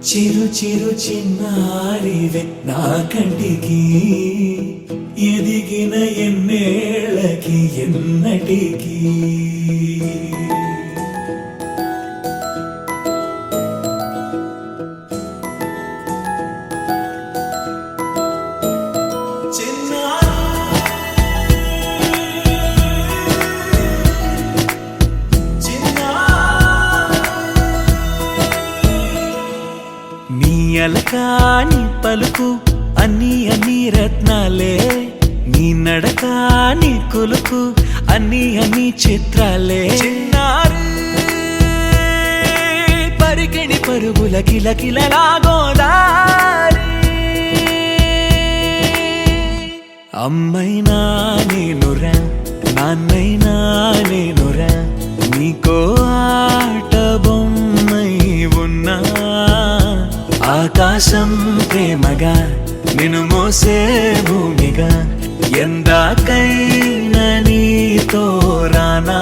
చిరు చిరు చిన్నారివే నా కంటికి ఎదిగిన ఎన్నేళ్ళకి ఎన్నటికి అలకాని పలుకు అన్ని అన్ని రత్నాలే నీ నడకాని కొలుకు అన్ని అన్ని చిత్రాలే పరికిణి పరుగుల కిలకిలలాగోదారి అమ్మైనా నేనురా నాన్నైనా నేనురా నీకో ఆట బొమ్మై ఉన్నా ఆకాశం ప్రేమగా నిన్ను మోసే భూమిగా ఎందాకైనా నీతో రానా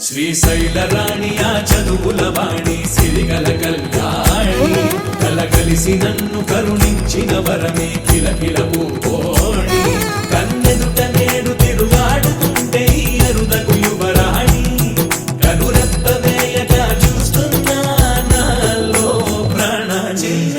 శ్రీశైల రాణి ఆ చదువుల వాణి సిరిగల కళ్యాణి కలగలిసి నన్ను కరుణించిన వరమే కిలకిల పూకోణి కన్నెదుట నేడు తిరుగాడుతుంటే ఈ అరుదకు యువరాణి కనురెప్ప వేయగా చూస్తున్నా నాలో ప్రాణ చిన్న